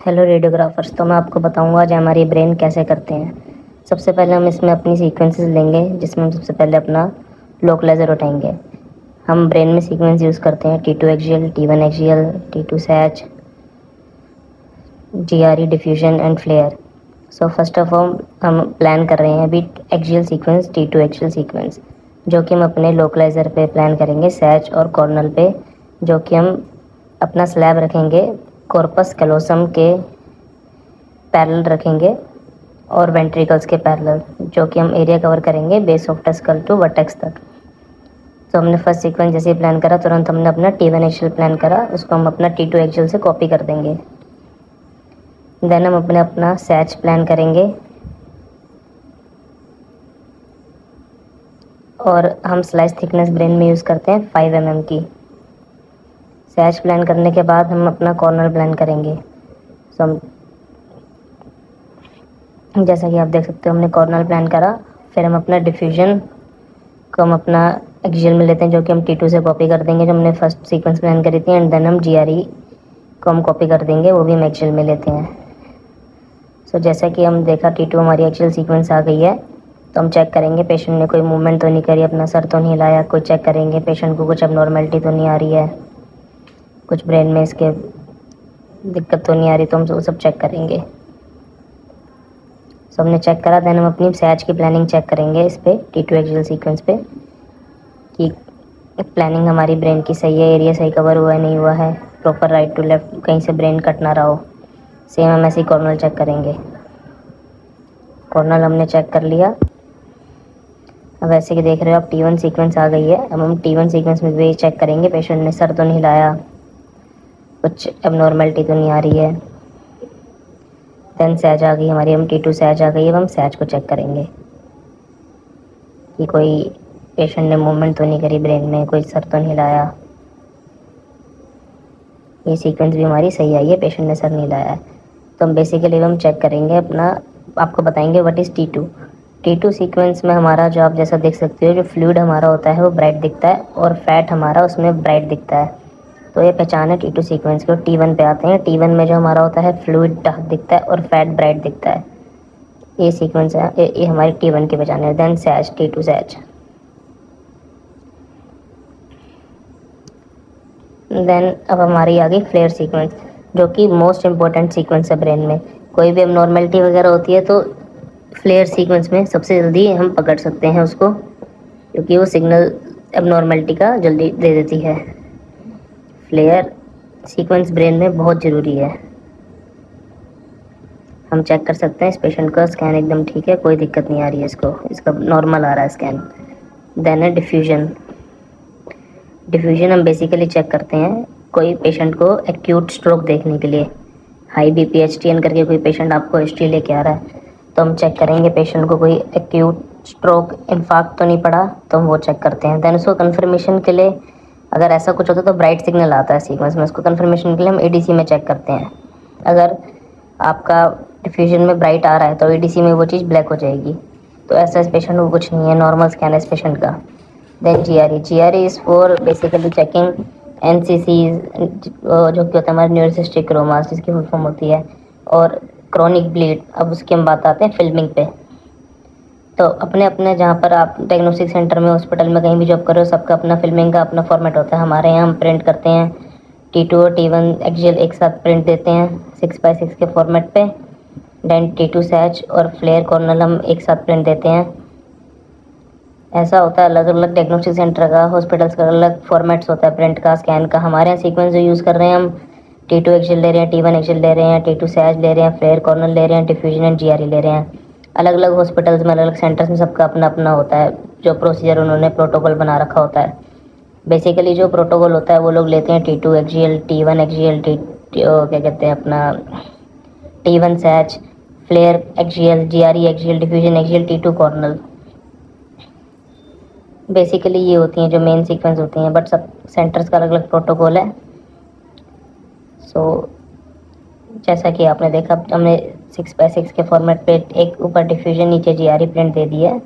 Hello radiographers. तो मैं आपको बताऊंगा आज हमारी ब्रेन कैसे करते हैं। सबसे पहले हम इसमें अपनी सीक्वेंसेस लेंगे, जिसमें हम सबसे पहले अपना लोकलाइजर उठाएंगे। हम ब्रेन में सीक्वेंस यूज़ करते हैं T2 axial, T1 axial, T2 sag, GRE diffusion and FLAIR. So first of all हम प्लान कर रहे हैं अभी axial sequence, T2 axial sequence, जो कि हम अपने लोकलाइजर पे प्लान करेंगे, सैच और कॉर्नल पे, जो कि हम अपना स्लैब रखेंगे कॉर्पस कैलोसम के पैरेलल रखेंगे और वेंट्रिकल्स के पैरेलल, जो कि हम एरिया कवर करेंगे base of the skull to vertex तक। तो हमने फर्स्ट सीक्वेंस जैसे ही प्लान करा, तुरंत हमने अपना T1 एक्सियल प्लान करा, उसको हम अपना T2 एक्सियल से कॉपी कर देंगे। देन हम अपना सैच प्लान करेंगे और हम स्लाइस थिकनेस ब्रेन में यूज़ करते हैं 5 mm की। सैच प्लान करने के बाद हम अपना कॉर्नर प्लान करेंगे। सो हम जैसा कि आप देख सकते हो हमने कॉर्नर प्लान करा, फिर हम अपना डिफ्यूजन को हम अपना एक्सियल में लेते हैं, जो कि हम T2 से कॉपी कर देंगे, जो हमने फर्स्ट सीक्वेंस प्लान करी थी, एंड देन हम GRE को हम कॉपी कर देंगे, वो भी हम एक्सियल में लेते हैं। सो जैसा कि हम देखा T2 हमारी एक्सियल सीक्वेंस आ गई है, तो हम चेक करेंगे पेशेंट ने कोई मूवमेंट तो नहीं करी, अपना सर तो नहीं हिलाया, कोई चेक करेंगे पेशेंट को कुछ अबनॉर्मेलिटी तो नहीं आ रही है, कुछ ब्रेन में इसके दिक्कत तो नहीं आ रही, तो हम वो सब चेक करेंगे। सो हमने चेक करा, देन हम अपनी सैच की प्लानिंग चेक करेंगे इस पे T2 एक्सियल सीक्वेंस पे, कि प्लानिंग हमारी ब्रेन की सही है, एरिया सही कवर हुआ है नहीं हुआ है, प्रॉपर राइट टू लेफ्ट कहीं से ब्रेन कट ना रहा हो। सेम हम ऐसे ही कॉर्नल चेक करेंगे। कॉर्नल हमने चेक कर लिया। अब ऐसे कि देख रहे हो आप T1 सीक्वेंस आ गई है। अब हम T1 सीक्वेंस में भी चेक करेंगे पेशेंट ने सर तो नहीं हिलाया, कुछ एबनॉर्मेलिटी तो नहीं आ रही है। देन सैच आ गई हमारी, हम T2 सैच आ गई, अब हम सैच को चेक करेंगे कि कोई पेशेंट ने मूवमेंट तो नहीं करी ब्रेन में, कोई सर तो नहीं हिलाया। ये सीक्वेंस भी हमारी सही आई है, पेशेंट ने सर नहीं हिलाया है। तो हम बेसिकली हम चेक करेंगे अपना, आपको बताएंगे व्हाट इज़ T2 सीक्वेंस में हमारा जो आप जैसा देख सकते हो, जो फ्लूइड हमारा होता है वो ब्राइट दिखता है और फैट हमारा उसमें ब्राइट दिखता है। तो ये पहचान है T2 सीक्वेंस की। T1 पे आते हैं। T1 में जो हमारा होता है फ्लूइड डार्क दिखता है और फैट ब्राइट दिखता है। ये सीक्वेंस है, ये हमारी T1 की पहचान है। Then Sachs, T2 Sachs. Then अब हमारी आ गई फ्लेयर सीक्वेंस, जो कि मोस्ट इम्पोर्टेंट सीक्वेंस है ब्रेन में। कोई भी एबनॉर्मेलिटी वगैरह होती है तो फ्लेयर सीक्वेंस में सबसे जल्दी हम पकड़ सकते हैं उसको, क्योंकि वो सिग्नल एबनॉर्मेलिटी का जल्दी दे देती है। फ्लेयर सीक्वेंस ब्रेन में बहुत ज़रूरी है। हम चेक कर सकते हैं इस पेशेंट का स्कैन एकदम ठीक है, कोई दिक्कत नहीं आ रही है इसको, इसका नॉर्मल आ रहा है स्कैन। देन है डिफ्यूजन। डिफ्यूजन हम बेसिकली चेक करते हैं कोई पेशेंट को एक्यूट स्ट्रोक देखने के लिए। हाई BP HTN करके कोई पेशेंट आपको हिस्ट्री लेके आ रहा है, तो हम चेक करेंगे पेशेंट को कोई एक्यूट स्ट्रोक इन्फार्क्ट तो नहीं पड़ा, तो हम वो चेक करते हैं। देन उसको कन्फर्मेशन के लिए, अगर ऐसा कुछ होता है तो ब्राइट सिग्नल आता है सीक्वेंस में, उसको कन्फर्मेशन के लिए हम ADC में चेक करते हैं। अगर आपका डिफ्यूजन में ब्राइट आ रहा है तो ADC में वो चीज़ ब्लैक हो जाएगी। तो ऐसा इस पेशेंट को कुछ नहीं है, नॉर्मल स्कैन है इस पेशेंट का। Then GRE is for basically checking NCCs, जो कि होता है हमारे न्यूरोसिस्टिक क्रोमास, जिसकी फुल फॉर्म होती है, और क्रॉनिक ब्लीड। अब उसकी हम बात आते हैं फिल्मिंग पे। तो अपने अपने जहाँ पर आप डायग्नोस्टिक सेंटर में, हॉस्पिटल में कहीं भी जॉब कर रहे हो, सबका अपना फिल्मिंग का अपना फॉर्मेट होता है। हमारे यहाँ हम प्रिंट करते हैं T2 और T1 एक्सियल एक साथ प्रिंट देते हैं 6x6 के फॉर्मेट पे। देन T2 सैच और फ्लेयर कॉर्नल हम एक साथ प्रिंट देते हैं। ऐसा होता है, अलग अलग डायग्नोस्टिक सेंटर का, हॉस्पिटल्स का अलग फॉर्मेट्स होता है प्रिंट का, स्कैन का। हमारे यहाँ सीक्वेंस जो यूज़ कर रहे हैं हम T2 एक्सियल ले रहे हैं, T1 एक्सियल ले रहे हैं, T2 सैच ले रहे हैं, फ्लेयर कॉर्नल ले रहे हैं, डिफ्यूजन एंड GRE ले रहे हैं। अलग अलग हॉस्पिटल्स में, अलग अलग सेंटर्स में सबका अपना अपना होता है जो प्रोसीजर उन्होंने प्रोटोकॉल बना रखा होता है। बेसिकली जो प्रोटोकॉल होता है वो लोग लेते हैं T2 एक्सियल, T1 एक्सियल, क्या कहते हैं अपना T1 sag, FLAIR axial, GRE axial, diffusion axial, T2 coronal. Basically ये होती हैं जो मेन सीक्वेंस होती हैं, बट सब सेंटर्स का अलग अलग प्रोटोकॉल है। सो जैसा कि आपने देखा, हमने 6x6 के फॉर्मेट पे एक ऊपर डिफ्यूजन नीचे GRE प्रिंट दे दी है।